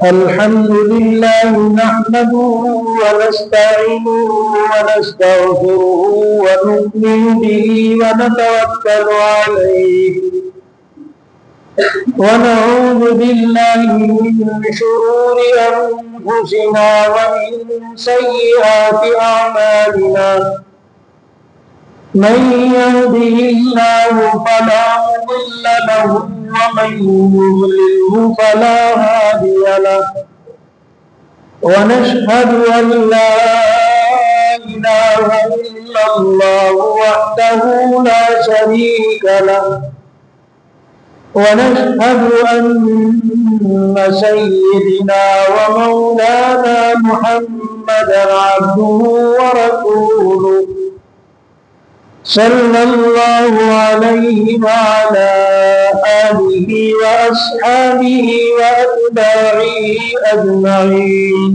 الحمد لله نحمده ونستعينه ونستغفره ونؤمن به ونتوكل عليه ونعوذ بالله من شرور أنفسنا ومن سيئات أعمالنا من يهده الله فلا مضل له ومن يضلله فلا هادي له ونشهد أن لا إله إلا الله وحده لا شريك له ونشهد أن سيدنا ومولانا محمدا عبده ورسوله صلى الله عليه وعلى آله وأصحابه وأتباعه أجمعين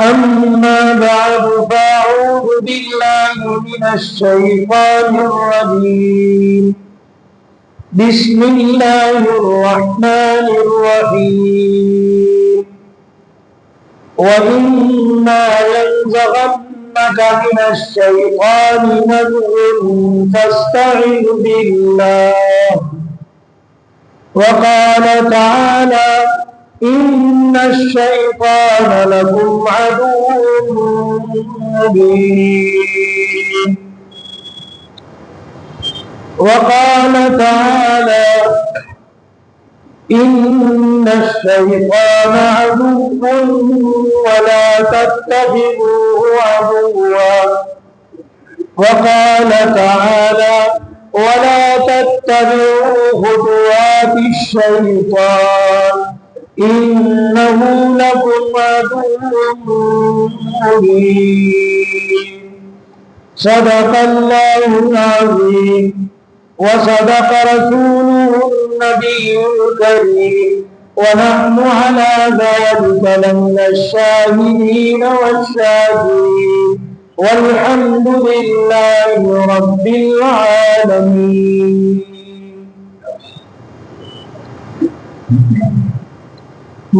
أما بعد فأعوذ بالله من الشيطان الرجيم بسم الله الرحمن الرحيم وإما ينزغنك من الشيطان نزغ فاستعذ بالله وقال تعالى إن الشيطان لكم عدو مبين وقال تعالى إن الشيطان عدو ولا تتخذوه عدوا وقال تعالى ولا تتبعوا خطوات الشيطان إنه لكم عدو مبين صدق الله العظيم وصدق رسوله النبي الكريم ونحن على ذلك لمن الشاهدين والشاكرين والحمد لله رب العالمين.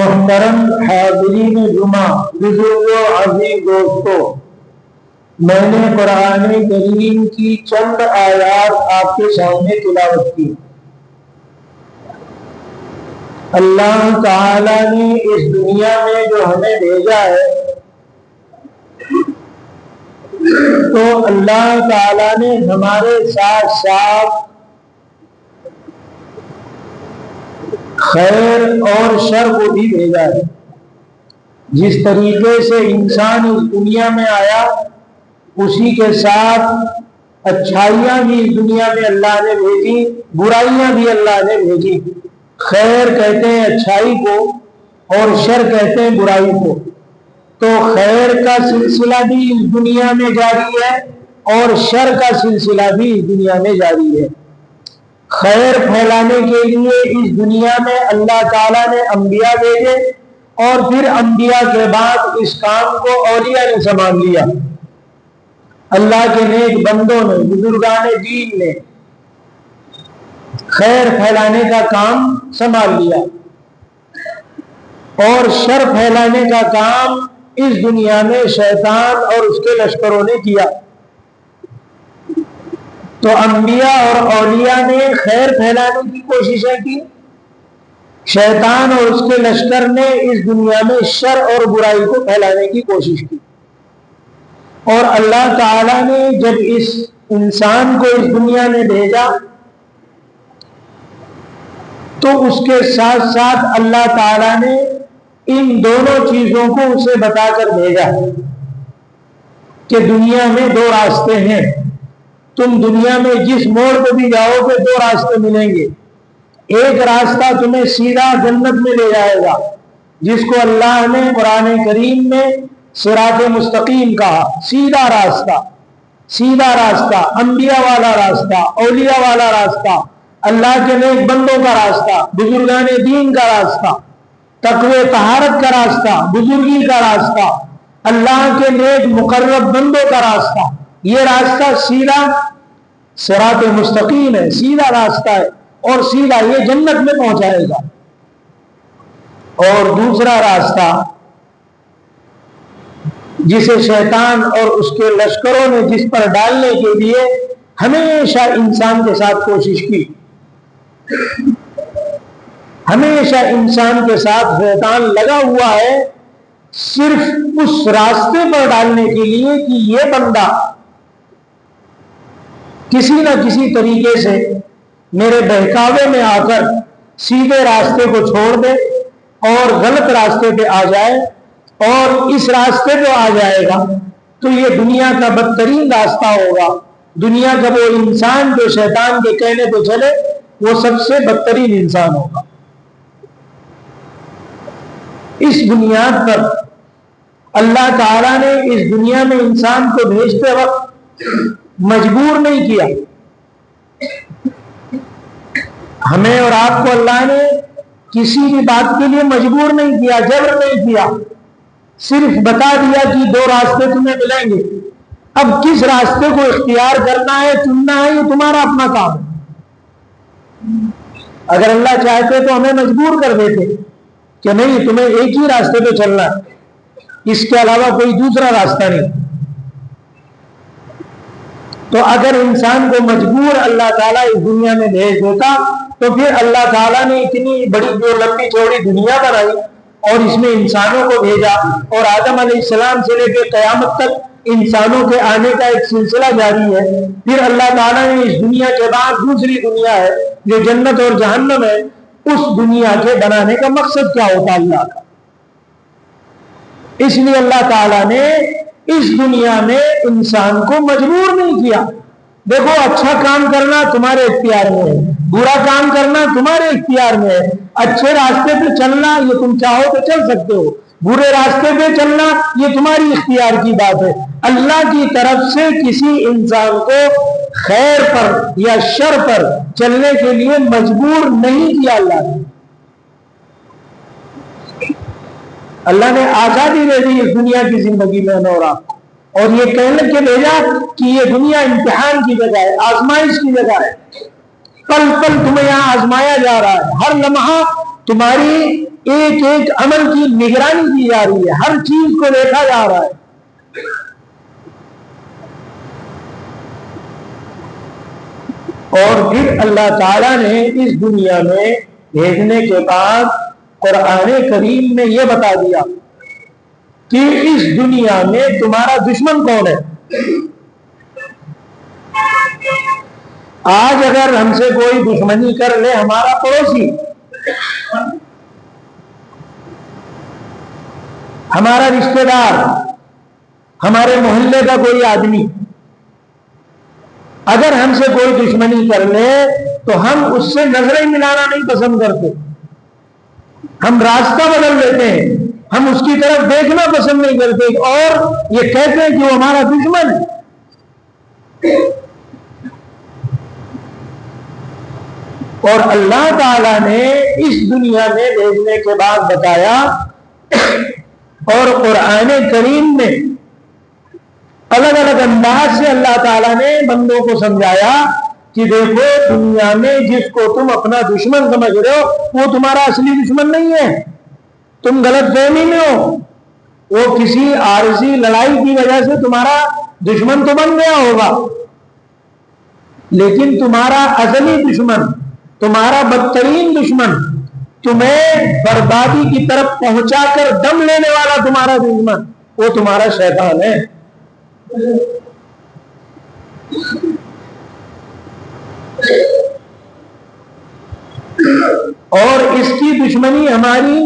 محترم حاضرین جمعہ، بزرگوں، عزیز دوستوں، میں نے قرآن کریم کی چند آیات آپ کے سامنے تلاوت کی۔ اللہ تعالی نے اس دنیا میں جو ہمیں بھیجا ہے تو اللہ تعالی نے ہمارے ساتھ ساتھ خیر اور شر کو بھی بھیجا ہے۔ جس طریقے سے انسان اس دنیا میں آیا اسی کے ساتھ اچھائیاں بھی اس دنیا میں اللہ نے بھیجی، برائیاں بھی اللہ نے بھیجی۔ خیر کہتے ہیں اچھائی کو اور شر کہتے ہیں برائی کو۔ تو خیر کا سلسلہ بھی اس دنیا میں جاری ہے اور شر کا سلسلہ بھی اس دنیا میں جاری ہے۔ خیر پھیلانے کے لیے اس دنیا میں اللہ تعالیٰ نے انبیاء بھیجے اور پھر انبیاء کے بعد اس کام کو اولیاء نے سنبھال لیا۔ اللہ کے نیک بندوں نے، بزرگان دین نے خیر پھیلانے کا کام سنبھال لیا اور شر پھیلانے کا کام اس دنیا میں شیطان اور اس کے لشکروں نے کیا۔ تو انبیاء اور اولیاء نے خیر پھیلانے کی کوششیں کی، شیطان اور اس کے لشکر نے اس دنیا میں شر اور برائی کو پھیلانے کی کوشش کی۔ اور اللہ تعالیٰ نے جب اس انسان کو اس دنیا میں بھیجا تو اس کے ساتھ ساتھ اللہ تعالیٰ نے ان دونوں چیزوں کو اسے بتا کر بھیجا کہ دنیا میں دو راستے ہیں، تم دنیا میں جس موڑ پہ بھی جاؤ گے دو راستے ملیں گے۔ ایک راستہ تمہیں سیدھا جنت میں لے جائے گا، جس کو اللہ نے قرآن کریم میں صراط مستقیم کہا، سیدھا راستہ، سیدھا راستہ، انبیاء والا راستہ، اولیاء والا راستہ، اللہ کے نیک بندوں کا راستہ، بزرگان دین کا راستہ، تقوی طہارت کا راستہ، بزرگی کا راستہ، اللہ کے نیک مقرب بندوں کا راستہ۔ یہ راستہ سیدھا صراط مستقیم ہے، سیدھا راستہ ہے، اور سیدھا یہ جنت میں پہنچائے گا۔ اور دوسرا راستہ جسے شیطان اور اس کے لشکروں نے جس پر ڈالنے کے لیے ہمیشہ انسان کے ساتھ کوشش کی، ہمیشہ انسان کے ساتھ شیطان لگا ہوا ہے، صرف اس راستے پر ڈالنے کے لیے کہ یہ بندہ کسی نہ کسی طریقے سے میرے بہکاوے میں آ کر سیدھے راستے کو چھوڑ دے اور غلط راستے پہ آ جائے، اور اس راستے پہ آ جائے گا تو یہ دنیا کا بدترین راستہ ہوگا۔ دنیا کا وہ انسان جو شیطان کے کہنے پہ چلے وہ سب سے بدترین انسان ہوگا۔ اس بنیاد پر اللہ تعالیٰ نے اس دنیا میں انسان کو بھیجتے وقت مجبور نہیں کیا۔ ہمیں اور آپ کو اللہ نے کسی بھی بات کے لیے مجبور نہیں کیا، جبر نہیں کیا، صرف بتا دیا کہ دو راستے تمہیں ملیں گے، اب کس راستے کو اختیار کرنا ہے، چننا ہے، یہ تمہارا اپنا کام ہے۔ اگر اللہ چاہتے تو ہمیں مجبور کر دیتے کہ نہیں، تمہیں ایک ہی راستے پہ چلنا ہے، اس کے علاوہ کوئی دوسرا راستہ نہیں۔ تو اگر انسان کو مجبور اللہ تعالیٰ اس دنیا میں بھیج دیتا تو پھر اللہ تعالیٰ نے اتنی بڑی جو لمبی چوڑی دنیا بنائی اور اس میں انسانوں کو بھیجا، اور آدم علیہ السلام سے لے کے قیامت تک انسانوں کے آنے کا ایک سلسلہ جاری ہے۔ پھر اللہ تعالیٰ نے اس دنیا کے بعد دوسری دنیا ہے جو جنت اور جہنم ہے، اس دنیا کے بنانے کا مقصد کیا ہوتا اللہ کا؟ اس لیے اللہ تعالیٰ نے اس دنیا میں انسان کو مجبور نہیں کیا۔ دیکھو، اچھا کام کرنا تمہارے اختیار میں ہے، برا کام کرنا تمہارے اختیار میں ہے، اچھے راستے پہ چلنا یہ تم چاہو تو چل سکتے ہو، برے راستے پہ چلنا یہ تمہاری اختیار کی بات ہے۔ اللہ کی طرف سے کسی انسان کو خیر پر یا شر پر چلنے کے لیے مجبور نہیں کیا اللہ نے آزادی دے دی اس دنیا کی زندگی میں اور آپ کو، اور یہ کہنے کے بھیجا کہ یہ دنیا امتحان کی جگہ ہے، آزمائش کی جگہ ہے، پل پل تمہیں یہاں آزمایا جا رہا ہے، ہر لمحہ تمہاری ایک ایک عمل کی نگرانی کی جا رہی ہے، ہر چیز کو دیکھا جا رہا ہے۔ اور پھر اللہ تعالیٰ نے اس دنیا میں بھیجنے کے بعد قرآن کریم میں یہ بتا دیا کہ اس دنیا میں تمہارا دشمن کون ہے۔ آج اگر ہم سے کوئی دشمنی کر لے، ہمارا پڑوسی، ہمارا رشتہ دار، ہمارے محلے کا کوئی آدمی اگر ہم سے کوئی دشمنی کر لے تو ہم اس سے نظریں ملانا نہیں پسند کرتے، ہم راستہ بدل لیتے ہیں، ہم اس کی طرف دیکھنا پسند نہیں کرتے اور یہ کہتے ہیں کہ وہ ہمارا دشمن ہے۔ اور اللہ تعالیٰ نے اس دنیا میں بھیجنے کے بعد بتایا، اور قرآن کریم میں الگ الگ انداز سے اللہ تعالیٰ نے بندوں کو سمجھایا کہ دیکھو، دنیا میں جس کو تم اپنا دشمن سمجھ رہے ہو وہ تمہارا اصلی دشمن نہیں ہے، تم غلط فہمی میں ہو، وہ کسی عارضی لڑائی کی وجہ سے تمہارا دشمن تو بن گیا ہوگا، لیکن تمہارا اصلی دشمن، تمہارا بدترین دشمن، تمہیں بربادی کی طرف پہنچا کر دم لینے والا تمہارا دشمن، وہ تمہارا شیطان ہے۔ اور اس کی دشمنی ہماری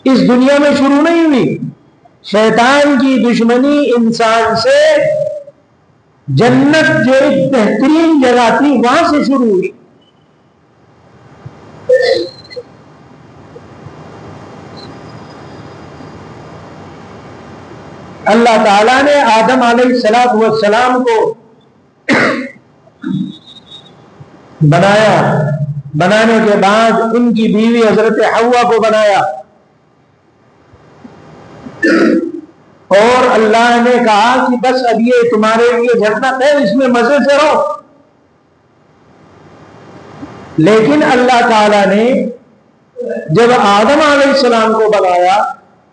اس دنیا میں شروع نہیں ہوئی، شیطان کی دشمنی انسان سے جنت جو ایک بہترین جگہ تھی وہاں سے شروع ہوئی۔ اللہ تعالیٰ نے آدم علیہ السلام کو بنایا، بنانے کے بعد ان کی بیوی حضرت حوا کو بنایا، اور اللہ نے کہا کہ بس اب یہ تمہارے لیے جنت ہے، اس میں مزے سے رہو. لیکن اللہ تعالیٰ نے جب آدم علیہ السلام کو بنایا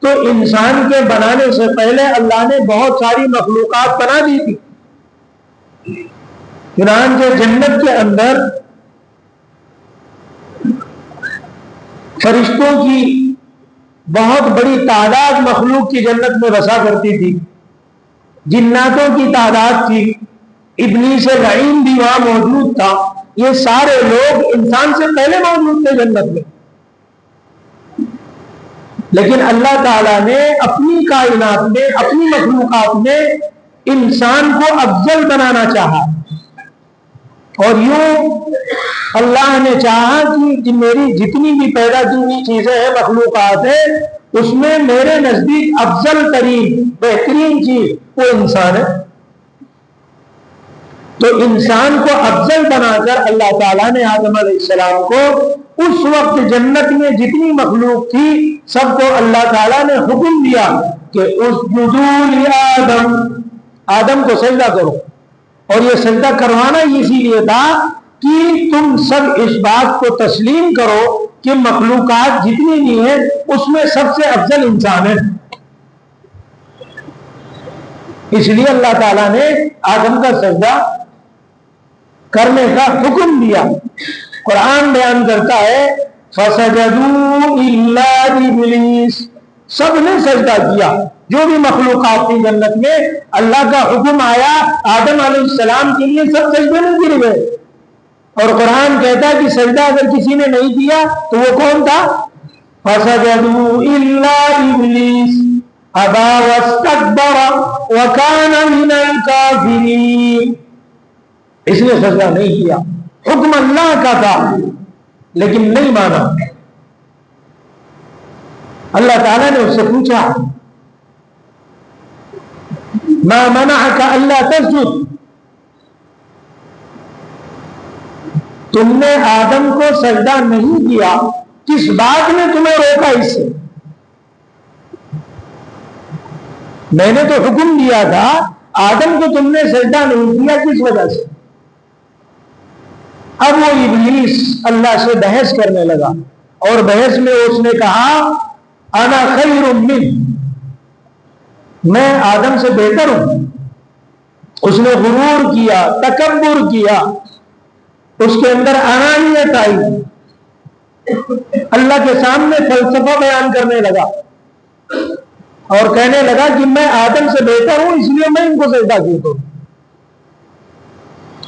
تو انسان کے بنانے سے پہلے اللہ نے بہت ساری مخلوقات بنا دی تھی. چنانچہ جنت کے اندر فرشتوں کی بہت بڑی تعداد مخلوق کی جنت میں بسا کرتی تھی. جناتوں کی تعداد تھی، ابلیس لعین بھی وہاں موجود تھا. یہ سارے لوگ انسان سے پہلے موجود تھے جنت میں. لیکن اللہ تعالیٰ نے اپنی کائنات میں، اپنی مخلوقات میں انسان کو افضل بنانا چاہا، اور یوں اللہ نے چاہا کہ میری جتنی بھی پیدا کی ہوئی چیزیں ہیں، مخلوقات ہیں، اس میں میرے نزدیک افضل ترین بہترین چیز وہ انسان ہے. تو انسان کو افضل بنا کر اللہ تعالیٰ نے آدم علیہ السلام کو اس وقت جنت میں جتنی مخلوق تھی سب کو اللہ تعالیٰ نے حکم دیا کہ اسجدوا لآدم، آدم کو سجدہ کرو. اور یہ سجدہ کروانا اسی لیے تھا کہ تم سب اس بات کو تسلیم کرو کہ مخلوقات جتنی بھی ہیں اس میں سب سے افضل انسان ہے. اس لیے اللہ تعالیٰ نے آدم کا سجدہ کرنے کا حکم دیا. قرآن بیان کرتا ہے فَسَجَدُوا إِلَّا إِبْلِيسَ، سب نے سجدہ کیا جو بھی مخلوقات تھی جنت میں. اللہ کا حکم آیا آدم علیہ السلام کے لیے، سب سجدے میں گر گئے. اور قرآن کہتا ہے کہ سجدہ اگر کسی نے نہیں کیا تو وہ کون تھا؟ فَسَجَدُوا إِلَّا إِبْلِيسَ أَبَى وَاسْتَكْبَرَ وَكَانَ مِنَ الْكَافِرِينَ. اس نے سجدہ نہیں کیا، حکم اللہ کا تھا لیکن نہیں مانا. اللہ تعالیٰ نے اس سے پوچھا ما منعك الا تسجد، تم نے آدم کو سجدہ نہیں کیا، کس بات نے تمہیں روکا اس سے؟ میں نے تو حکم دیا تھا، آدم کو تم نے سجدہ نہیں کیا، کس وجہ سے؟ اب وہ ابلیس اللہ سے بحث کرنے لگا، اور بحث میں اس نے کہا انا خیر منہ، میں آدم سے بہتر ہوں. اس نے غرور کیا، تکبر کیا، اس کے اندر انانیت آئی، اللہ کے سامنے فلسفہ بیان کرنے لگا اور کہنے لگا کہ میں آدم سے بہتر ہوں اس لیے میں ان کو سجدہ کیوں کروں.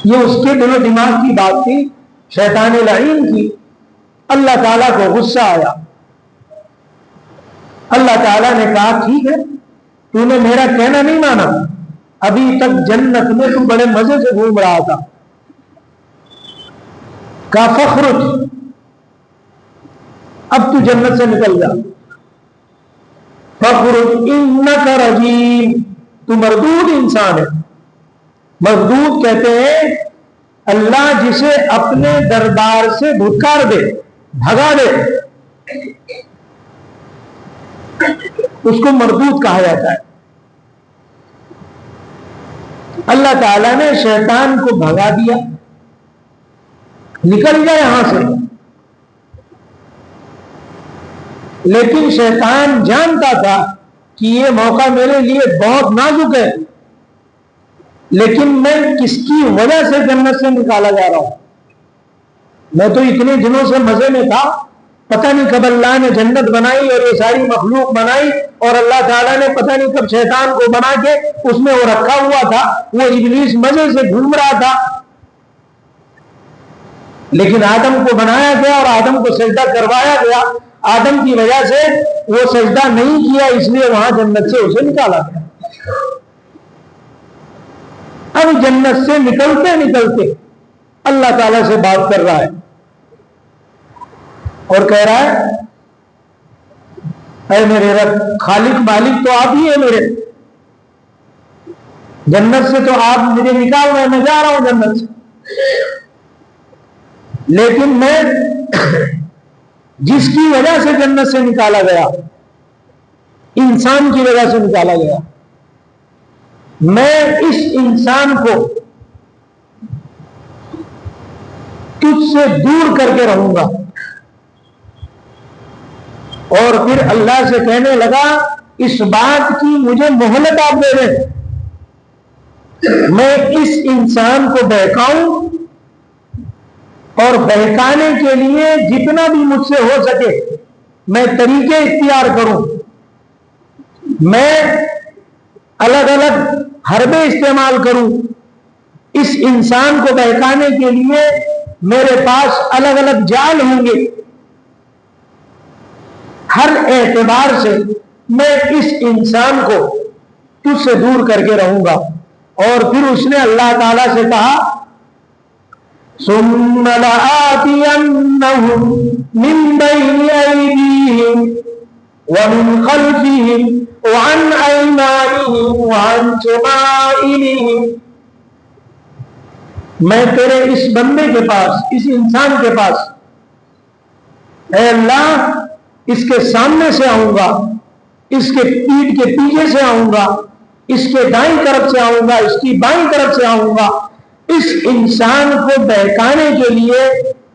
یہ اس کے دل و دماغ کی بات تھی، شیطان لعین کی. اللہ تعالیٰ کو غصہ آیا. اللہ تعالیٰ نے کہا ٹھیک ہے، تو نے میرا کہنا نہیں مانا، ابھی تک جنت میں تو بڑے مزے سے گھوم رہا تھا. کہا فخرج، اب تو جنت سے نکل جا. فخرج انک رجیم، تو مردود انسان ہے. مردود کہتے ہیں اللہ جسے اپنے دربار سے دھتکار دے، بھگا دے، اس کو مردود کہا جاتا ہے. اللہ تعالیٰ نے شیطان کو بھگا دیا، نکل گیا یہاں سے. لیکن شیطان جانتا تھا کہ یہ موقع میرے لیے بہت نازک ہے، لیکن میں کس کی وجہ سے جنت سے نکالا جا رہا ہوں؟ میں تو اتنے دنوں سے مزے میں تھا، پتہ نہیں کب اللہ نے جنت بنائی اور یہ ساری مخلوق بنائی، اور اللہ تعالیٰ نے پتہ نہیں کب شیطان کو بنا کے اس میں وہ رکھا ہوا تھا، وہ ابلیس مزے سے گھوم رہا تھا. لیکن آدم کو بنایا گیا اور آدم کو سجدہ کروایا گیا. آدم کی وجہ سے وہ سجدہ نہیں کیا، اس لیے وہاں جنت سے اسے نکالا گیا. اب جنت سے نکلتے نکلتے اللہ تعالیٰ سے بات کر رہا ہے اور کہہ رہا ہے اے میرے رب، خالق مالک تو آپ ہی ہیں میرے، جنت سے تو آپ مجھے نکال رہے ہیں، میں جا رہا ہوں جنت سے، لیکن میں جس کی وجہ سے جنت سے نکالا گیا، انسان کی وجہ سے نکالا گیا، میں اس انسان کو تجھ سے دور کر کے رہوں گا. اور پھر اللہ سے کہنے لگا اس بات کی مجھے مہلت آپ دے دیں, میں اس انسان کو بہکاؤں اور بہکانے کے لیے جتنا بھی مجھ سے ہو سکے میں طریقے اختیار کروں, میں الگ الگ حربے استعمال کروں. اس انسان کو بہکانے کے لیے میرے پاس الگ الگ جال ہوں گے. ہر اعتبار سے میں اس انسان کو تجھ سے دور کر کے رہوں گا. اور پھر اس نے اللہ تعالی سے کہا ثم لآتینہم من بین ایدیہم ومن خلفہم وعن ایمانہم وعن شمائلہم. میں تیرے اس بندے کے پاس, اس انسان کے پاس, اے اللہ اس کے سامنے سے آؤں گا, اس کے پیٹھ کے پیچھے سے آؤں گا, اس کے دائیں طرف سے آؤں گا, اس کی بائیں طرف سے آؤں گا. اس انسان کو بہکانے کے لیے,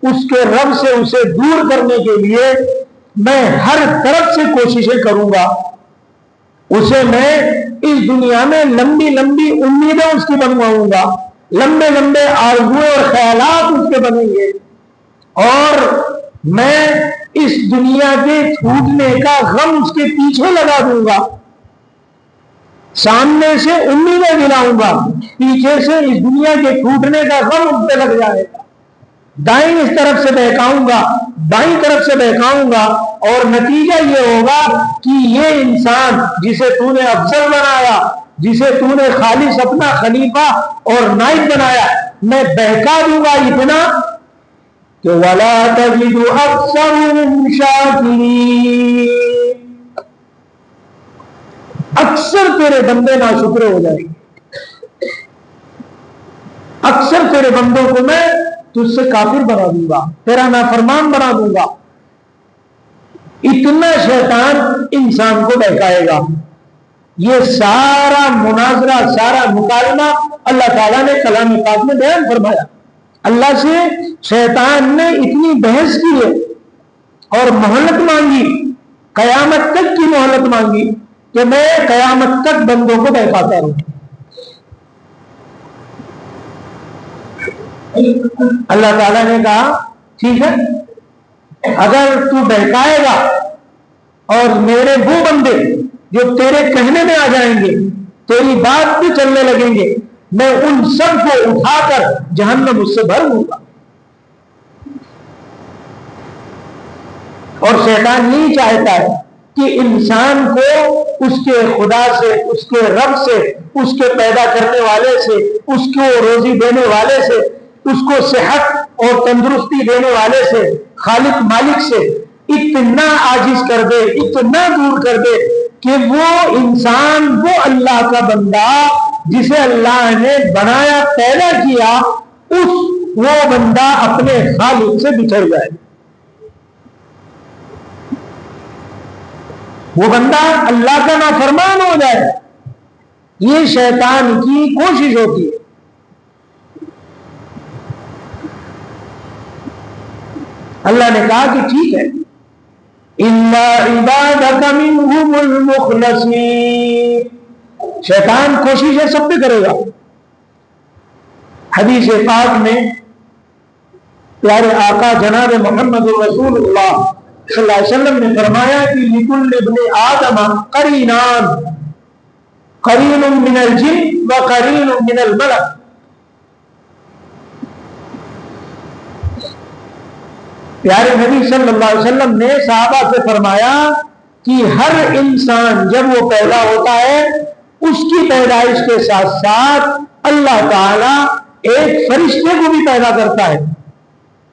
اس کے رب سے اسے دور کرنے کے لیے میں ہر طرف سے کوششیں کروں گا. اسے میں اس دنیا میں لمبی لمبی امیدیں اس کی بنواؤں گا, لمبے لمبے آرزویں اور خیالات اس کے بنیں گے, اور میں اس دنیا کے چھوٹنے کا غم اس کے پیچھے لگا دوں گا. سامنے سے امیدیں دلاؤں گا, پیچھے سے اس دنیا کے ٹوٹنے کا غم اس پہ لگ جائے گا. دائیں اس طرف سے بہکاؤں گا, بائیں طرف سے بہکاؤں گا, اور نتیجہ یہ ہوگا کہ یہ انسان جسے تو نے افضل بنایا, جسے تو نے خالص اپنا خلیفہ اور نائب بنایا, میں بہکا دوں گا اتنا کہ وَلَا تَجِدُ أَكْثَرَهُمْ شَاكِرِينَ. اکثر تیرے بندے ناشکرے ہو جائیں گے, اکثر تیرے بندوں کو میں تجھ سے کافر بنا دوں گا, تیرا نافرمان بنا دوں گا. اتنا شیطان انسان کو بہکائے گا. یہ سارا مناظرہ, سارا مکالمہ اللہ تعالیٰ نے کلام پاک میں بیان فرمایا. اللہ سے شیطان نے اتنی بحث کی ہے اور مہلت مانگی, قیامت تک کی مہلت مانگی کہ میں قیامت تک بندوں کو بہکاتا رہوں. اللہ تعالیٰ نے کہا ٹھیک ہے, اگر تو بہکائے گا اور میرے وہ بندے جو تیرے کہنے میں آ جائیں گے, تیری بات بھی چلنے لگیں گے, میں ان سب کو اٹھا کر جہنم اس سے بھر دوں گا. اور شیطان نہیں چاہتا ہے کہ انسان کو اس کے خدا سے, اس کے رب سے, اس کے پیدا کرنے والے سے, اس کو روزی دینے والے سے, اس کو صحت اور تندرستی دینے والے سے, خالق مالک سے اتنا عاجز کر دے, اتنا دور کر دے کہ وہ انسان, وہ اللہ کا بندہ جسے اللہ نے بنایا, پیدا کیا, وہ بندہ اپنے خالق سے بچھڑ جائے. وہ بندہ اللہ کا نافرمان ہو جائے. یہ شیطان کی کوشش ہوتی ہے. اللہ نے کہا کہ ٹھیک ہے, إِلَّا عِبَادَكَ مِنْهُمُ الْمُخْلَصِينَ. شیطان کوشش سب پہ کرے گا. حدیث پاک میں پیارے آقا جناب محمد رسول اللہ صلی اللہ علیہ وسلم نے فرمایا کہ لِكُلِّ ابْنِ آدَمَ قَرِينَانِ قَرِينٌ مِنَ الْجِنِّ وَقَرِينٌ مِنَ الْمَلَكِ. پیارے نبی صلی اللہ علیہ وسلم نے صحابہ سے فرمایا کہ ہر انسان جب وہ پیدا ہوتا ہے, اس کی پیدائش کے ساتھ ساتھ اللہ تعالی ایک فرشتے کو بھی پیدا کرتا ہے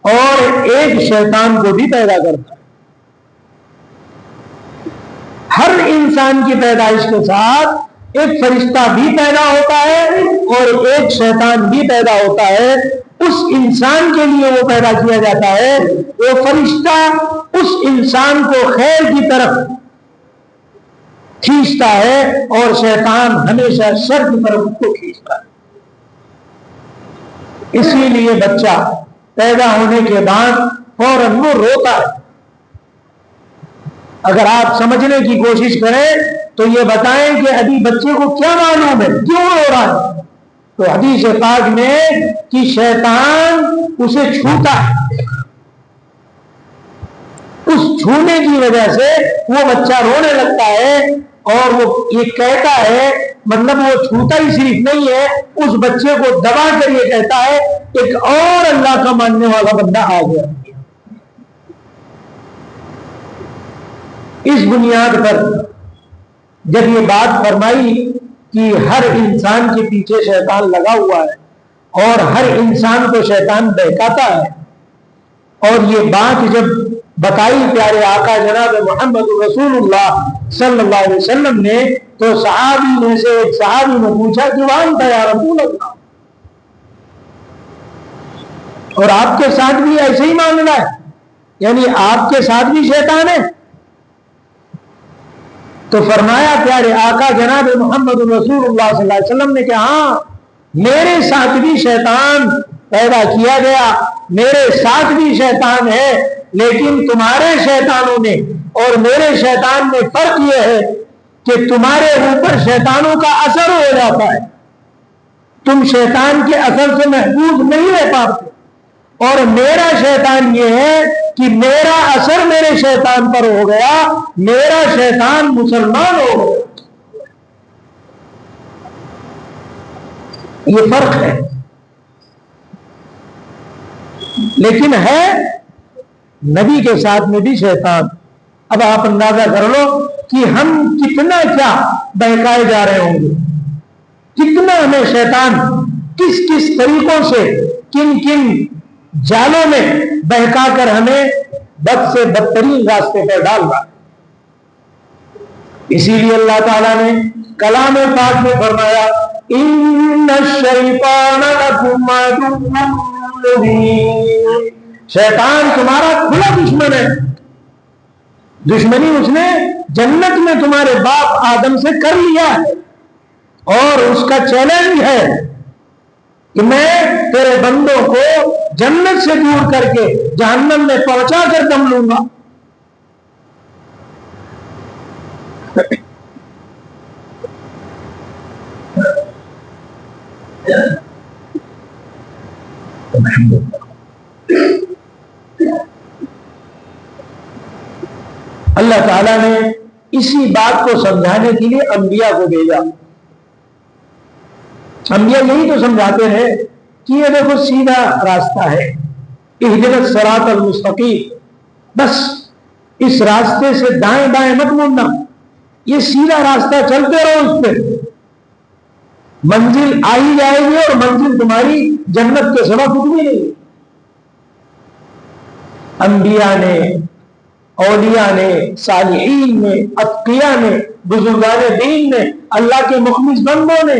اور ایک شیطان کو بھی پیدا کرتا ہے. ہر انسان کی پیدائش کے ساتھ ایک فرشتہ بھی پیدا ہوتا ہے اور ایک شیطان بھی پیدا ہوتا ہے. اس انسان کے لیے وہ پیدا کیا جاتا ہے, وہ فرشتہ اس انسان کو خیر کی طرف کھینچتا ہے اور شیطان ہمیشہ شر کی طرف اس کو کھینچتا ہے. اسی لیے بچہ پیدا ہونے کے بعد فوراً وہ روتا ہے. اگر آپ سمجھنے کی کوشش کریں تو یہ بتائیں کہ ابھی بچے کو کیا معلوم ہے کیوں رو رہا ہے. تو حدیث پاک میں کہ شیطان اسے چھوتا ہے، اس چھونے کی وجہ سے وہ بچہ رونے لگتا ہے اور وہ یہ کہتا ہے، مطلب وہ چھوتا ہی صرف نہیں ہے، اس بچے کو دبا کر یہ کہتا ہے ایک اور اللہ کا ماننے والا بندہ آ گیا. اس بنیاد پر جب یہ بات فرمائی کہ ہر انسان کے پیچھے شیطان لگا ہوا ہے اور ہر انسان کو شیطان بہکاتا ہے، اور یہ بات جب بتائی پیارے آقا جناب محمد رسول اللہ صلی اللہ علیہ وسلم نے، تو صحابی میں سے ایک صحابی نے پوچھا کہ وانت یا رسول اللہ، اور آپ کے ساتھ بھی ایسے ہی معاملہ ہے، یعنی آپ کے ساتھ بھی شیطان ہے؟ تو فرمایا پیارے آقا جناب محمد رسول اللہ صلی اللہ علیہ وسلم نے کہ ہاں میرے ساتھ بھی شیطان پیدا کیا گیا، میرے ساتھ بھی شیطان ہے، لیکن تمہارے شیطانوں نے اور میرے شیطان میں فرق یہ ہے کہ تمہارے اوپر شیطانوں کا اثر ہو جاتا ہے، تم شیطان کے اثر سے محفوظ نہیں رہ پاتے، اور میرا شیطان یہ ہے کہ میرا اثر میرے شیطان پر ہو گیا، میرا شیطان مسلمان ہو گیا. یہ فرق ہے، لیکن ہے نبی کے ساتھ میں بھی شیطان. اب آپ اندازہ کر لو کہ ہم کتنا کیا بہکائے جا رہے ہوں گے، کتنا ہمیں شیطان کس کس طریقوں سے کن کن جالوں میں بہکا کر ہمیں بد سے بدترین راستے پر ڈال رہا ہے. اسی لیے اللہ تعالیٰ نے کلام پاک میں فرمایا ان الشیطان لکم عدو مبین، شیطان تمہارا کھلا دشمن ہے. دشمنی اس نے جنت میں تمہارے باپ آدم سے کر لیا ہے، اور اس کا چیلنج ہے کہ میں تیرے بندوں کو جنت سے دور کر کے جہنم میں پہنچا کر دم لوں گا. اللہ تعالیٰ نے اسی بات کو سمجھانے کے لیے انبیاء کو بھیجا. انبیاء یہی تو سمجھاتے ہیں کہ یہ دیکھو سیدھا راستہ ہے، اہدنا الصراط المستقیم، بس اس راستے سے دائیں بائیں مت مڑنا، یہ سیدھا راستہ چلتے رہو، اس پہ منزل آ ہی جائے گی، اور منزل تمہاری جنت کے سوا کچھ بھی نہیں. انبیاء نے، اولیاء نے، صالحین نے، اتقیاء نے، بزرگان دین نے، اللہ کے مخلص بندوں نے،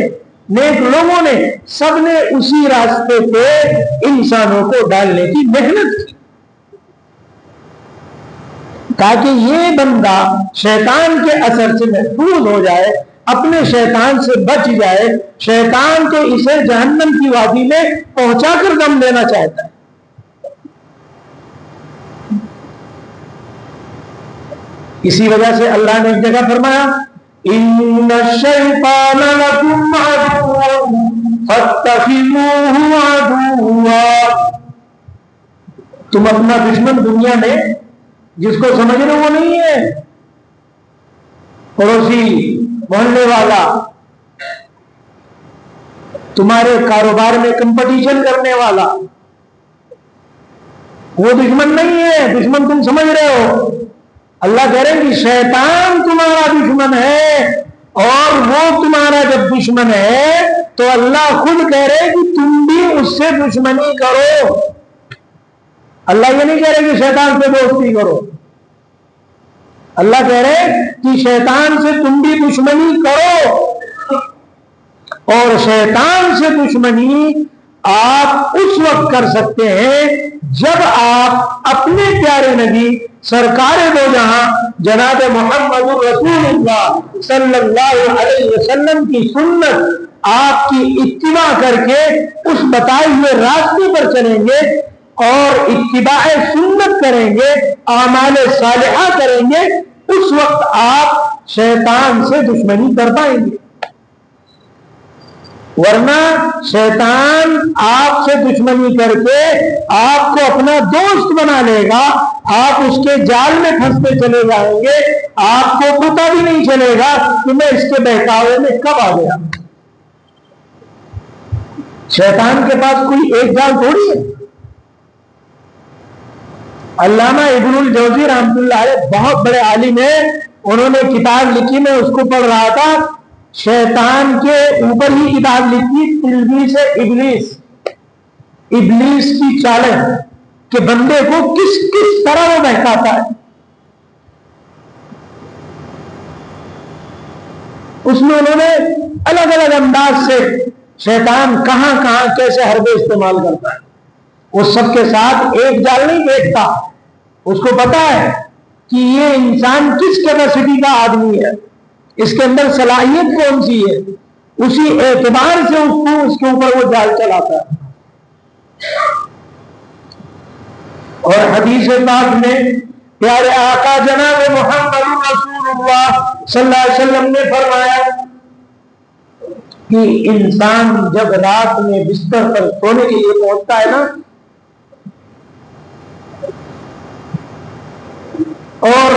نیک لوگوں نے، سب نے اسی راستے پہ انسانوں کو ڈالنے کی محنت کی، تاکہ یہ بندہ شیطان کے اثر سے محفوظ ہو جائے، اپنے شیطان سے بچ جائے. شیطان تو اسے جہنم کی وادی میں پہنچا کر دم لینا چاہتا ہے. اسی وجہ سے اللہ نے ایک جگہ فرمایا ان الشیطان لکم عدو فاتخذوہ عدوا، تم اپنا دشمن دنیا میں جس کو سمجھ رہے وہ نہیں ہے پڑوسی، محلے والا، تمہارے کاروبار میں کمپٹیشن کرنے والا، وہ دشمن نہیں ہے. دشمن تم سمجھ رہے ہو. اللہ کہہ رہے ہیں کہ شیطان تمہارا دشمن ہے، اور وہ تمہارا جب دشمن ہے تو اللہ خود کہہ رہے کہ تم بھی اس سے دشمنی کرو. اللہ یہ نہیں کہہ رہے کہ شیطان سے دوستی کرو، اللہ کہہ رہے کہ شیطان سے تم بھی دشمنی کرو، اور شیطان سے دشمنی آپ اس وقت کر سکتے ہیں جب آپ اپنے پیارے نبی سرکار دو جہاں جناب محمد رسول اللہ صلی اللہ علیہ وسلم کی سنت آپ کی اتباع کر کے اس بتائے ہوئے راستے پر چلیں گے اور اتباع سنت کریں گے، اعمال صالحہ کریں گے، اس وقت آپ شیطان سے دشمنی کر پائیں گے۔ ورنہ شیطان آپ سے دشمنی کر کے آپ کو اپنا دوست بنا لے گا، آپ اس کے جال میں پھنستے چلے جائیں گے، آپ کو پتہ بھی نہیں چلے گا کہ میں اس کے بہکاوے میں کب آ گیا۔ شیطان کے پاس کوئی ایک جال تھوڑی ہے۔ علامہ ابن الجوزی رحمۃ اللہ علیہ بہت بڑے عالم ہیں، انہوں نے کتاب لکھی، میں اس کو پڑھ رہا تھا، شیطان کے اوپر ہی کتاب لکھی، تلبیس ابلیس، ابلیس کی چالیں کہ بندے کو کس کس طرح وہ بہکاتا ہے۔ اس میں انہوں نے الگ الگ انداز سے شیطان کہاں کہاں کیسے حربے استعمال کرتا ہے، وہ سب کے ساتھ ایک جال نہیں دیکھتا، اس کو پتا ہے کہ یہ انسان کس کیپیسٹی کا آدمی ہے، اس کے اندر صلاحیت کون سی ہے، اسی اعتبار سے اس کے اوپر وہ جال چلاتا ہے۔ اور حدیث پاک میں پیارے آقا جناب محمد رسول اللہ صلی اللہ علیہ وسلم نے فرمایا کہ انسان جب رات میں بستر پر سونے کے لیے پہنچتا ہے نا، اور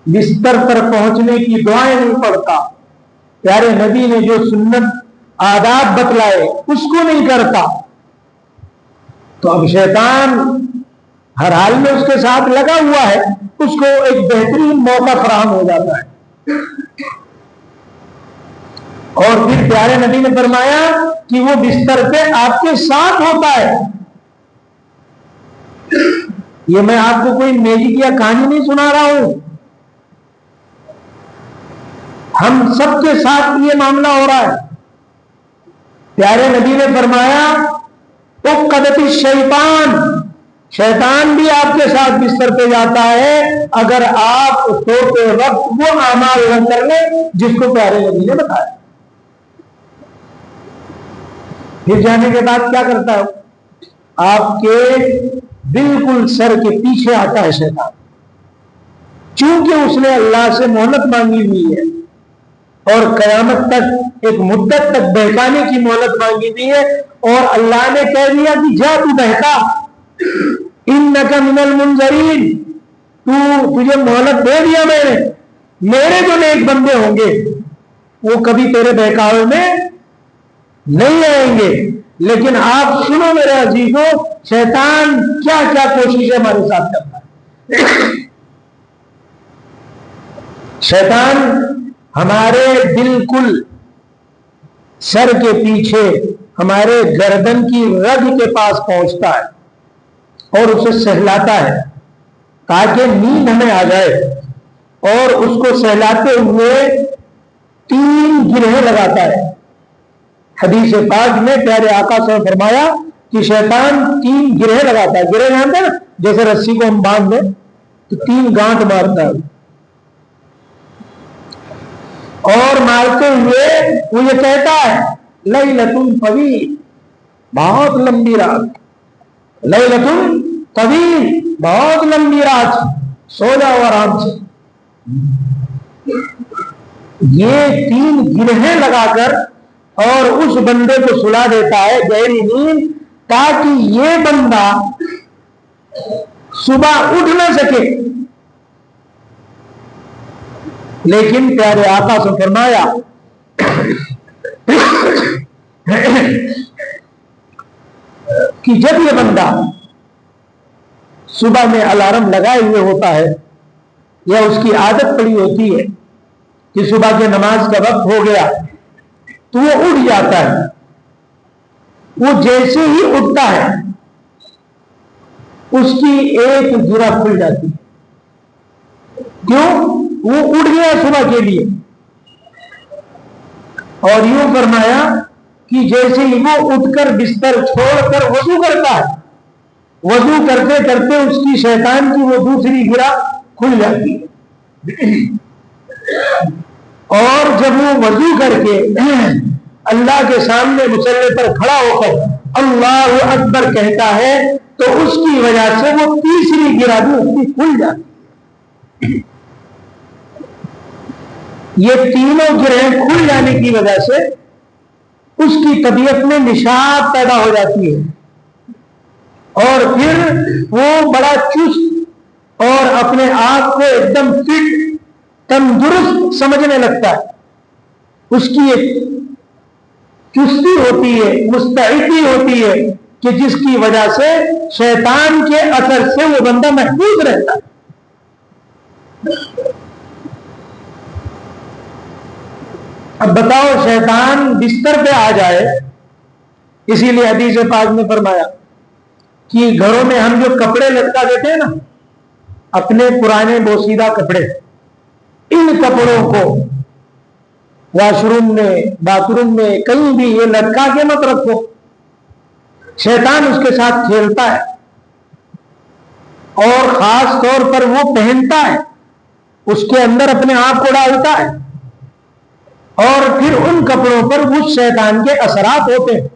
بستر پر پہنچنے کی دعائیں نہیں پڑھتا، پیارے نبی نے جو سنت آداب بتلائے اس کو نہیں کرتا، تو اب شیطان ہر حال میں اس کے ساتھ لگا ہوا ہے، اس کو ایک بہترین موقع فراہم ہو جاتا ہے۔ اور پھر پیارے نبی نے فرمایا کہ وہ بستر پہ آپ کے ساتھ ہوتا ہے۔ یہ میں آپ کو کوئی میجک یا کہانی نہیں سنا رہا ہوں، ہم سب کے ساتھ یہ معاملہ ہو رہا ہے۔ پیارے نبی نے فرمایا اقدت الشیطان، شیطان بھی آپ کے ساتھ بستر پہ جاتا ہے اگر آپ سوتے وقت وہ اعمال نہ کر لیں جس کو پیارے نبی نے بتایا۔ پھر جانے کے بعد کیا کرتا ہے؟ آپ کے بالکل سر کے پیچھے آتا ہے شیطان، چونکہ اس نے اللہ سے مہلت مانگی ہوئی ہے اور قیامت تک ایک مدت تک بہکانے کی مہلت مانگی ہوئی ہے، اور اللہ نے کہہ دیا کہ جا تو بہکا، انک من المنذرین، تجھے مہلت دے دیا میں نے، میرے جو نیک بندے ہوں گے وہ کبھی تیرے بہکاوے میں نہیں آئیں گے۔ لیکن آپ سنو میرے عزیزوں، شیطان کیا کیا کوششیں ہمارے ساتھ کرتا ہے۔ شیطان ہمارے بالکل سر کے پیچھے ہمارے گردن کی رگ کے پاس پہنچتا ہے اور اسے سہلاتا ہے تاکہ نیند ہمیں آ جائے، اور اس کو سہلاتے ہوئے 3 گرہیں لگاتا ہے۔ حدیث پاک میں پیارے آقا سے فرمایا کہ شیطان 3 گرہیں لگاتا ہے۔ گرہ جانتے ہیں نا، جیسے رسی کو ہم باندھ دیں تو 3 گانٹ مارتا ہے، اور مارتے ہوئے وہ یہ کہتا ہے لیلۃ طویل، بہت لمبی رات، لیلۃ طویل، بہت لمبی رات، سو جاؤ آرام سے۔ یہ 3 گرہیں لگا کر اور اس بندے کو سلا دیتا ہے گہری نیند، تاکہ یہ بندہ صبح اٹھ نہ سکے۔ لیکن پیارے آقا سے فرمایا کہ جب یہ بندہ صبح میں الارم لگائے ہوئے ہوتا ہے یا اس کی عادت پڑی ہوتی ہے کہ صبح کے نماز کا وقت ہو گیا تو وہ اٹھ جاتا ہے، وہ جیسے ہی اٹھتا ہے اس کی ایک گرہ کھل جاتی ہے۔ کیوں؟ وہ اٹھ گیا صبح کے لیے۔ اور یوں فرمایا کہ جیسے ہی وہ اٹھ کر بستر چھوڑ کر وضو کرتا ہے، وضو کرتے کرتے اس کی شیطان کی وہ دوسری گرہ کھل جاتی ہے، اور جب وہ وضو کر کے اللہ کے سامنے مصلی پر کھڑا ہو کر اللہ اکبر کہتا ہے تو اس کی وجہ سے وہ تیسری گرہ بھی اس کی کھل جاتی ہے۔ یہ تینوں گرہیں کھل جانے کی وجہ سے اس کی طبیعت میں نشاط پیدا ہو جاتی ہے، اور پھر وہ بڑا چست اور اپنے آپ کو ایک دم فٹ تندرست سمجھنے لگتا ہے۔ اس کی ایک چستی ہوتی ہے، مستعدی ہوتی ہے کہ جس کی وجہ سے شیطان کے اثر سے وہ بندہ محفوظ رہتا ہے۔ اب بتاؤ، شیطان بستر پہ آ جائے، اسی لیے حدیث پاک میں فرمایا کہ گھروں میں ہم جو کپڑے لٹکا دیتے ہیں نا، اپنے پرانے بوسیدہ کپڑے، ان کپڑوں کو واش روم میں، باتھ روم میں، کہیں بھی یہ لٹکا کے مت رکھو، شیطان اس کے ساتھ کھیلتا ہے اور خاص طور پر وہ پہنتا ہے، اس کے اندر اپنے آپ کو ڈالتا ہے، اور پھر ان کپڑوں پر اس شیطان کے اثرات ہوتے ہیں۔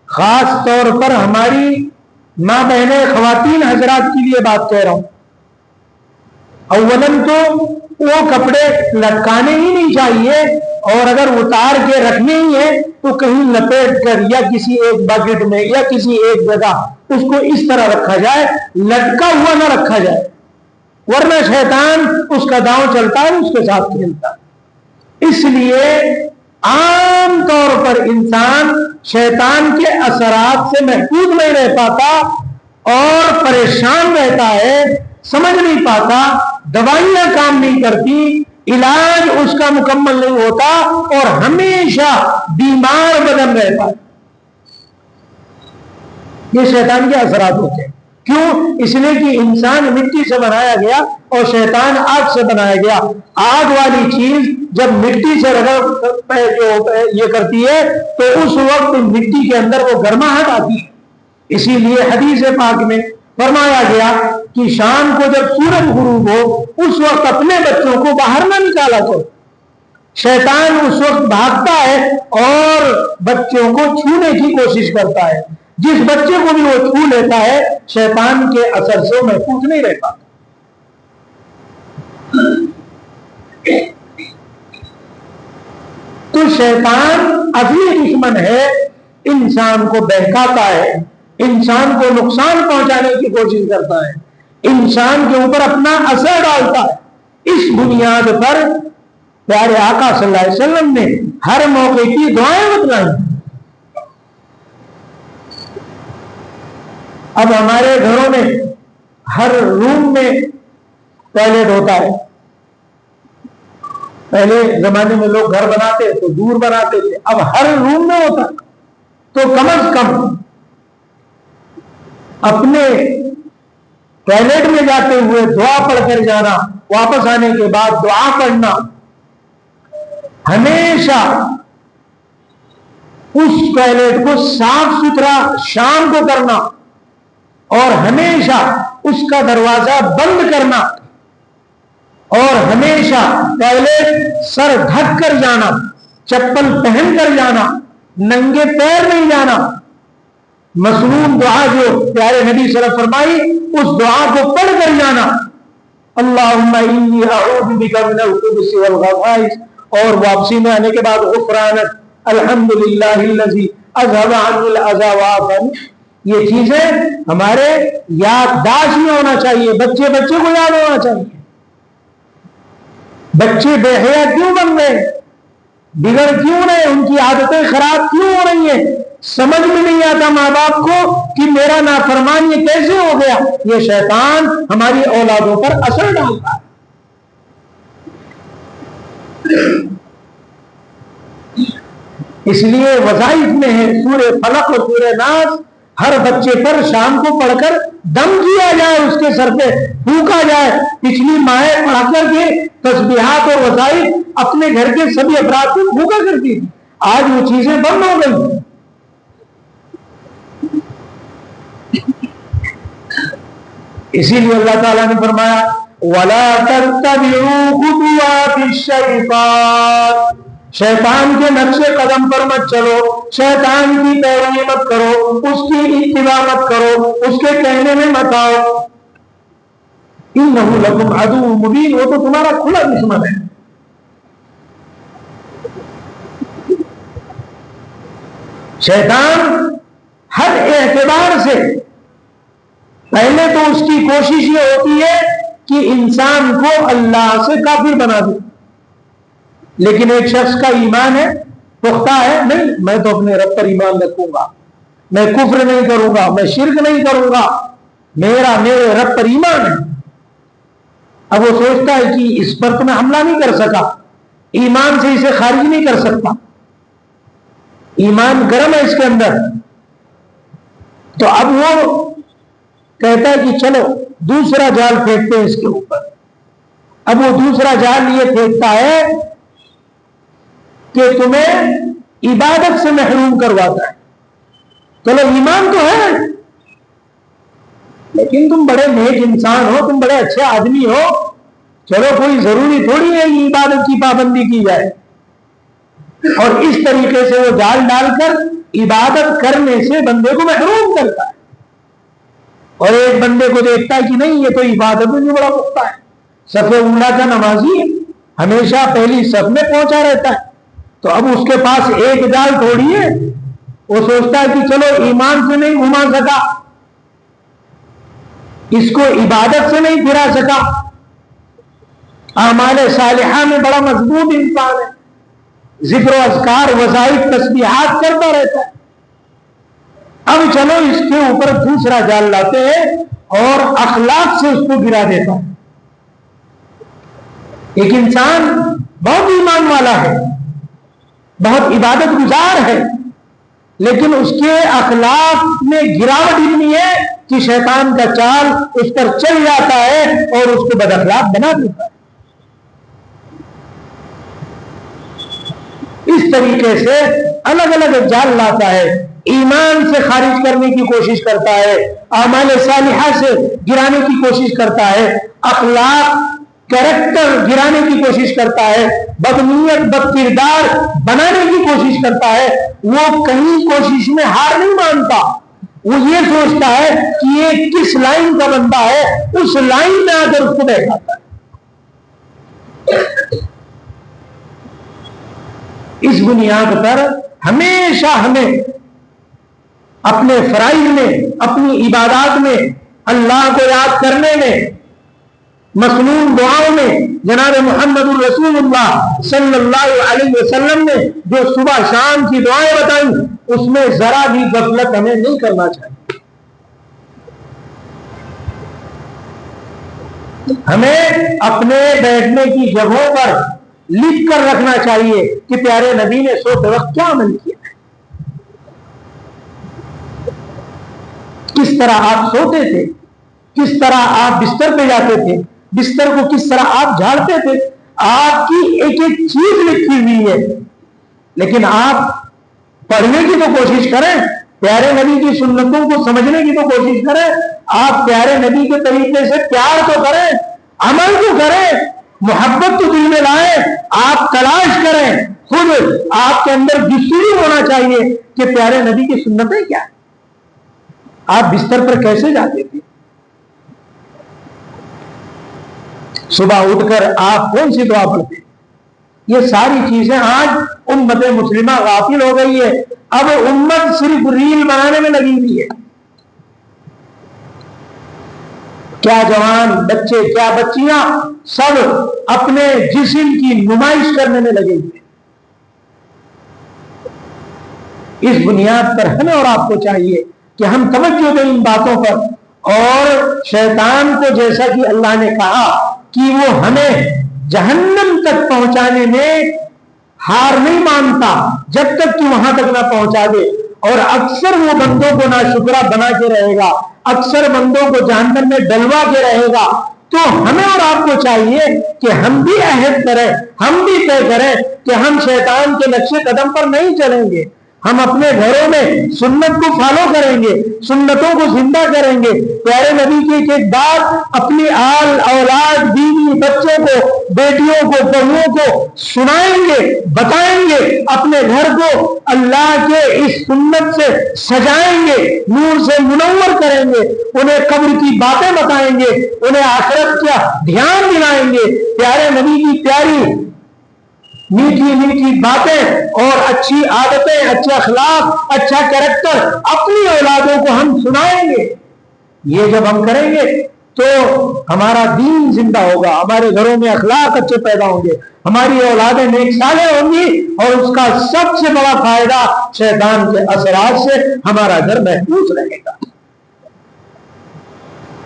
خاص طور پر ہماری ماں بہنیں، خواتین حضرات کے لیے بات کہہ رہا ہوں، اولاً تو وہ کپڑے لٹکانے ہی نہیں چاہیے، اور اگر اتار کے رکھنے ہی ہیں تو کہیں لپیٹ کر یا کسی ایک باکٹ میں یا کسی ایک جگہ اس کو اس طرح رکھا جائے، لٹکا ہوا نہ رکھا جائے، ورنہ شیطان اس کا داؤں چلتا ہے، اس کے ساتھ کھیلتا ہے۔ اس لیے عام طور پر انسان شیطان کے اثرات سے محفوظ نہیں رہ پاتا اور پریشان رہتا ہے، سمجھ نہیں پاتا، دوائیاں کام نہیں کرتی، علاج اس کا مکمل نہیں ہوتا، اور ہمیشہ بیمار بدن رہتا ہے۔ یہ شیطان کے اثرات ہوتے ہیں۔ کیوں؟ اس لیے کہ انسان مٹی سے بنایا گیا اور شیطان آگ سے بنایا گیا۔ آگ والی چیز جب مٹی سے رگڑ یہ کرتی ہے تو اس وقت مٹی کے اندر وہ گرماہٹ آتی ہے۔ اسی لیے حدیث پاک میں فرمایا گیا کہ شام کو جب سورج غروب ہو اس وقت اپنے بچوں کو باہر نہ نکالا کرو، شیطان اس وقت بھاگتا ہے اور بچوں کو چھونے کی کوشش کرتا ہے، جس بچے کو بھی وہ چھو لیتا ہے شیطان کے اثر سے محفوظ نہیں رہتا۔ تو شیطان اصلی دشمن ہے، انسان کو بہکاتا ہے، انسان کو نقصان پہنچانے کی کوشش کرتا ہے، انسان کے اوپر اپنا اثر ڈالتا ہے۔ اس بنیاد پر پیارے آقا صلی اللہ علیہ وسلم نے ہر موقع کی دعائیں بتلائیں۔ اب ہمارے گھروں میں ہر روم میں ٹوائلٹ ہوتا ہے۔ پہلے زمانے میں لوگ گھر بناتے تو دور بناتے تھے، اب ہر روم میں ہوتا، تو کم از کم اپنے ٹوائلٹ میں جاتے ہوئے دعا پڑھ کر جانا، واپس آنے کے بعد دعا پڑھنا، ہمیشہ اس ٹوائلٹ کو صاف ستھرا شام کو کرنا، اور ہمیشہ اس کا دروازہ بند کرنا، اور ہمیشہ ٹوائلٹ سر ڈھک کر جانا، چپل پہن کر جانا، ننگے پیر نہیں جانا۔ مسنون دعا جو پیارے نبی صلی اللہ علیہ وسلم فرمائی، اس دعا کو پڑھ کر جانا، اللہم انی اعوذ بک من الخبث والخبائث، اور واپسی میں آنے کے بعد غفرانک الحمدللہ الذی اذھب عنی الاذی وعافانی۔ یہ چیزیں ہمارے یادداشت میں ہونا چاہیے، بچے کو یاد ہونا چاہیے۔ بچے بے حیا کیوں بن گئے، بگڑ کیوں رہے، ان کی عادتیں خراب کیوں ہو رہی ہیں؟ سمجھ میں نہیں آتا ماں باپ کو کہ میرا نافرمان یہ کیسے ہو گیا۔ یہ شیطان ہماری اولادوں پر اثر ڈالتا ہے۔ اس لیے وظائف میں ہے سورہ فلق اور سورہ ناس، ہر بچے پر شام کو پڑھ کر دم کیا جائے، اس کے سر پہ پھونکا جائے۔ پچھلی مائیں پڑھ کر کے تسبیحات اور وظائف اپنے گھر کے سبھی افراد کو پھونکا کرتی تھی، آج وہ چیزیں بند ہو گئی۔ اسی لیے اللہ تعالیٰ نے فرمایا وَلَا تَتَّبِعُوا خُطُوَاتِ الشَّيْطَانِ، شیطان کے نقش قدم پر مت چلو، شیطان کی پیروی مت کرو، اس کی اتباع مت کرو، اس کے کہنے میں مت آؤ۔ اِنَّهُ لَكُمْ عَدُوٌّ مُبِينٌ، وہ تو تمہارا کھلا دشمن ہے۔ شیطان ہر اعتبار سے پہلے تو اس کی کوشش یہ ہوتی ہے کہ انسان کو اللہ سے کافر بنا دے، لیکن ایک شخص کا ایمان ہے، پختہ ہے، نہیں میں تو اپنے رب پر ایمان رکھوں گا، میں کفر نہیں کروں گا، میں شرک نہیں کروں گا، میرے رب پر ایمان ہے۔ اب وہ سوچتا ہے کہ اس پر تو میں حملہ نہیں کر سکا، ایمان سے اسے خارج نہیں کر سکتا، ایمان گرم ہے اس کے اندر، تو اب وہ کہتا ہے کہ چلو دوسرا جال پھینکتے ہیں اس کے اوپر۔ اب وہ دوسرا جال یہ پھینکتا ہے کہ تمہیں عبادت سے محروم کرواتا ہے۔ چلو ایمان تو ہے لیکن تم بڑے نیک انسان ہو، تم بڑے اچھے آدمی ہو، چلو کوئی ضروری تھوڑی ہے کہ عبادت کی پابندی کی جائے، اور اس طریقے سے وہ جال ڈال کر عبادت کرنے سے بندے کو محروم کرتا ہے۔ اور ایک بندے کو دیکھتا ہے کہ نہیں یہ تو عبادت میں بڑا پختہ ہے، صف اولا کا نمازی ہے، ہمیشہ پہلی صف میں پہنچا رہتا ہے، تو اب اس کے پاس ایک جال تھوڑی ہے، وہ سوچتا ہے کہ چلو ایمان سے نہیں گھما سکا، اس کو عبادت سے نہیں پھرا سکا، اعمال صالحہ میں بڑا مضبوط انسان ہے، ذکر و اذکار وظائف تسبیحات کرتا رہتا ہے، اب چلو اس کے اوپر دوسرا جال لاتے ہیں اور اخلاق سے اس کو گرا دیتا ہے۔ ایک انسان بہت ایمان والا ہے، بہت عبادت گزار ہے، لیکن اس کے اخلاق میں گراوٹ اتنی ہے کہ شیطان کا چال اس پر چل جاتا ہے اور اس کو بد اخلاق بنا دیتا ہے۔ اس طریقے سے الگ الگ جال لاتا ہے، ایمان سے خارج کرنے کی کوشش کرتا ہے، اعمال صالحہ سے گرانے کی کوشش کرتا ہے، اخلاق کیریکٹر گرانے کی کوشش کرتا ہے، بدنیت بد کردار بنانے کی کوشش کرتا ہے۔ وہ کہیں کوشش میں ہار نہیں مانتا، وہ یہ سوچتا ہے کہ یہ کس لائن کا بندہ ہے، اس لائن میں آ کر اس کو بیٹھاتا ہے۔ اس بنیاد پر ہمیشہ ہمیں اپنے فرائض میں، اپنی عبادات میں، اللہ کو یاد کرنے میں، مسنون دعاؤں میں جناب محمد الرسول اللہ صلی اللہ علیہ وسلم نے جو صبح شام کی دعائیں بتائیں، اس میں ذرا بھی غفلت ہمیں نہیں کرنا چاہیے۔ ہمیں اپنے بیٹھنے کی جگہوں پر لکھ کر رکھنا چاہیے کہ پیارے نبی نے سوتے وقت کیا عمل کیا، کس طرح آپ سوتے تھے، کس طرح آپ بستر پہ جاتے تھے، بستر کو کس طرح آپ جھاڑتے تھے، آپ کی ایک ایک چیز لکھی ہوئی ہے، لیکن آپ پڑھنے کی تو کوشش کریں، پیارے نبی کی سنتوں کو سمجھنے کی تو کوشش کریں، آپ پیارے نبی کے طریقے سے پیار تو کریں، عمل تو کریں، محبت تو دل میں لائیں، آپ تلاش کریں، خود آپ کے اندر جستجو ہونا چاہیے کہ پیارے نبی کی سنتیں کیا ہیں، آپ بستر پر کیسے جاتے تھے، صبح اٹھ کر آپ کون سی دعا پڑھتے، یہ ساری چیزیں آج امت مسلمہ غافل ہو گئی ہے۔ اب امت صرف ریل بنانے میں لگی ہوئی ہے، کیا جوان بچے کیا بچیاں سب اپنے جسم کی نمائش کرنے میں لگے ہوئے۔ اس بنیاد پر ہمیں اور آپ کو چاہیے کہ ہم توجہ دیں ان باتوں پر، اور شیطان کو جیسا کہ اللہ نے کہا کہ وہ ہمیں جہنم تک پہنچانے میں ہار نہیں مانتا جب تک کہ وہاں تک نہ پہنچا دے، اور اکثر وہ بندوں کو ناشکرا بنا کے رہے گا، اکثر بندوں کو جہنم میں ڈلوا کے رہے گا۔ تو ہمیں اور آپ کو چاہیے کہ ہم بھی عہد کریں، ہم بھی طے کریں کہ ہم شیطان کے نقش قدم پر نہیں چلیں گے، ہم اپنے گھروں میں سنت کو فالو کریں گے، سنتوں کو زندہ کریں گے، پیارے نبی کی ایک ایک بات اپنی آل اولاد بیوی بچوں کو بیٹیوں کو بہوؤں کو سنائیں گے، بتائیں گے، اپنے گھر کو اللہ کے اس سنت سے سجائیں گے، نور سے منور کریں گے، انہیں قبر کی باتیں بتائیں گے، انہیں آخرت کا دھیان دلائیں گے، پیارے نبی کی پیاری میٹھی میٹھی باتیں اور اچھی عادتیں، اچھے اخلاق، اچھا کریکٹر اپنی اولادوں کو ہم سنائیں گے۔ یہ جب ہم کریں گے تو ہمارا دین زندہ ہوگا، ہمارے گھروں میں اخلاق اچھے پیدا ہوں گے، ہماری اولادیں نیک صالح ہوں گی، اور اس کا سب سے بڑا فائدہ شیطان کے اثرات سے ہمارا گھر محفوظ رہے گا۔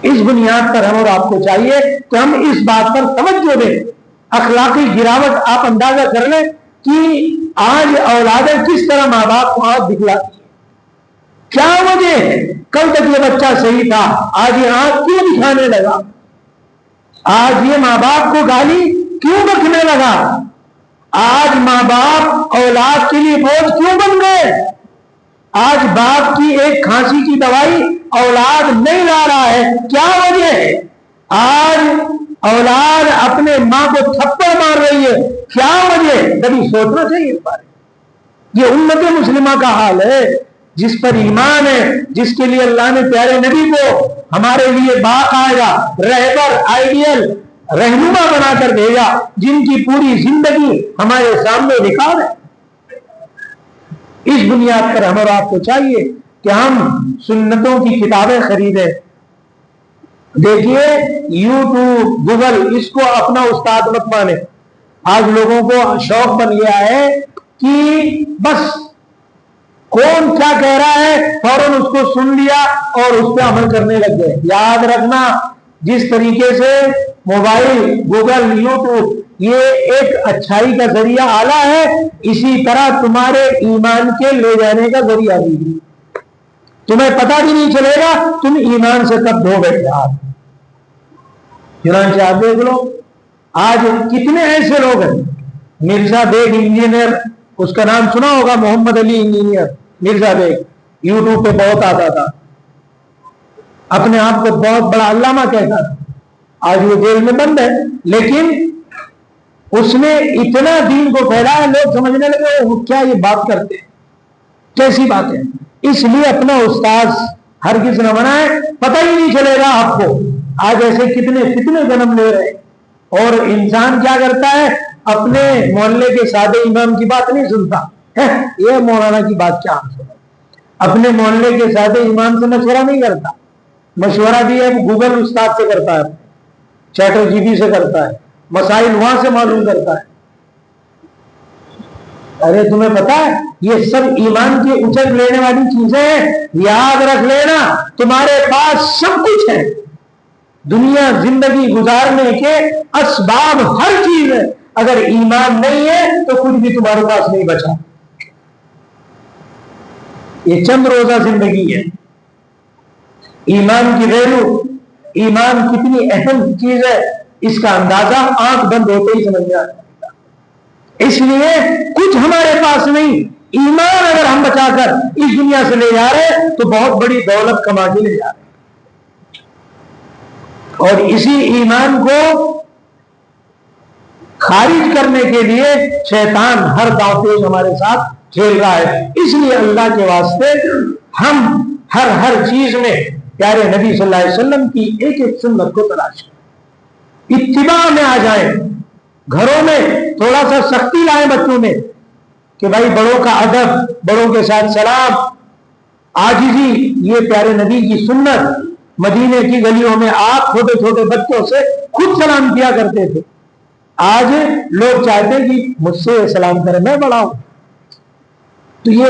اس بنیاد پر ہم اور آپ کو چاہیے کہ ہم اس بات پر توجہ دیں۔ اخلاقی گراوٹ آپ اندازہ کر لیں کہ آج اولادیں کس طرح ماں باپ کو آنکھ دکھلاتی ہیں۔ کیا وجہ ہے؟ کل تک یہ بچہ صحیح تھا، آج یہ آنکھ کیوں دکھانے لگا؟ آج یہ ماں باپ کو گالی کیوں بکنے لگا؟ آج ماں باپ اولاد کے لیے بوجھ کیوں بن گئے؟ آج باپ کی ایک کھانسی کی دوائی اولاد نہیں لا رہا ہے، کیا وجہ ہے؟ آج اولاد اپنے ماں کو تھپڑ مار رہی ہے، کیا وجہ ہے؟ کبھی سوچنا چاہیے اس بارے میں۔ یہ امت مسلمہ کا حال ہے، جس پر ایمان ہے، جس کے لیے اللہ نے پیارے نبی کو ہمارے لیے باقاعدہ رہبر، آئیڈیل، رہنما بنا کر بھیجا، جن کی پوری زندگی ہمارے سامنے نکال ہے۔ اس بنیاد پر ہم اور آپ کو چاہیے کہ ہم سنتوں کی کتابیں خریدیں۔ دیکھیے یوٹیوب، گوگل، اس کو اپنا استاد مت مانے۔ آج لوگوں کو شوق بن گیا ہے کہ بس کون کیا کہہ رہا ہے فوراً اس کو سن لیا اور اس پہ عمل کرنے لگ گئے۔ یاد رکھنا، جس طریقے سے موبائل، گوگل، یوٹیوب یہ ایک اچھائی کا ذریعہ آلہ ہے، اسی طرح تمہارے ایمان کے لے جانے کا ذریعہ بھی۔ تمہیں پتہ بھی نہیں چلے گا تم ایمان سے کب دھو بیٹھے ہاتھ۔ چنانچہ آپ دیکھ لو آج کتنے ایسے لوگ ہیں، مرزا بیگ انجینئر، اس کا نام سنا ہوگا، محمد علی انجینئر مرزا بیگ، یوٹیوب پہ بہت آتا تھا، اپنے آپ کو بہت بڑا علامہ کہتا تھا، آج وہ جیل میں بند ہے، لیکن اس نے اتنا دین کو پھیلایا، لوگ سمجھنے لگے وہ کیا یہ بات کرتے ہیں، کیسی بات ہے۔ اس لیے اپنا استاذ ہرگز نہ بنائے، پتہ ہی نہیں چلے گا آپ کو۔ آج ایسے کتنے فتنے جنم لے رہے، اور انسان کیا کرتا ہے، اپنے محلے کے سادے امام کی بات نہیں سنتا، یہ مولانا کی بات کیا ہم سنیں، اپنے محلے کے سادے امام سے مشورہ نہیں کرتا، مشورہ بھی ہے گوگل استاد سے کرتا ہے، چیٹر جی بی سے کرتا ہے، مسائل وہاں سے معلوم کرتا ہے۔ ارے تمہیں پتا ہے یہ سب ایمان کی اچک لینے والی چیزیں ہیں، یاد رکھ لینا تمہارے پاس سب کچھ ہے، دنیا زندگی گزارنے کے اسباب ہر چیز ہے، اگر ایمان نہیں ہے تو کچھ بھی تمہارے پاس نہیں بچا۔ یہ چند روزہ زندگی ہے، ایمان کی ویلو، ایمان کتنی اہم چیز ہے، اس کا اندازہ آنکھ بند ہوتے ہی سمجھ میں آتا ہے۔ اس لیے کچھ ہمارے پاس نہیں، ایمان اگر ہم بچا کر اس دنیا سے لے جا رہے تو بہت بڑی دولت کما کے لے جا رہے، اور اسی ایمان کو خارج کرنے کے لیے شیطان ہر داؤ پیش ہمارے ساتھ کھیل رہا ہے۔ اس لیے اللہ کے واسطے ہم ہر چیز میں پیارے نبی صلی اللہ علیہ وسلم کی ایک ایک سنت کو تلاش کریں، اتباع میں آ جائیں، گھروں میں تھوڑا سا سختی لائیں بچوں میں کہ بھائی بڑوں کا ادب، بڑوں کے ساتھ سلام، عاجزی، یہ پیارے نبی کی سنت۔ مدینے کی گلیوں میں آپ چھوٹے چھوٹے بچوں سے خود سلام کیا کرتے تھے، آج لوگ چاہتے ہیں کہ مجھ سے سلام کریں، میں بڑا ہوں۔ تو یہ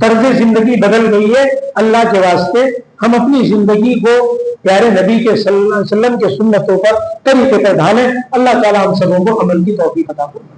طرز زندگی بدل گئی ہے۔ اللہ کے واسطے ہم اپنی زندگی کو پیارے نبی کے صلی اللہ علیہ وسلم کے سنتوں پر طریقے پر ڈھالیں۔ اللہ تعالی ہم سبوں کو عمل کی توفیق عطا فرمائے۔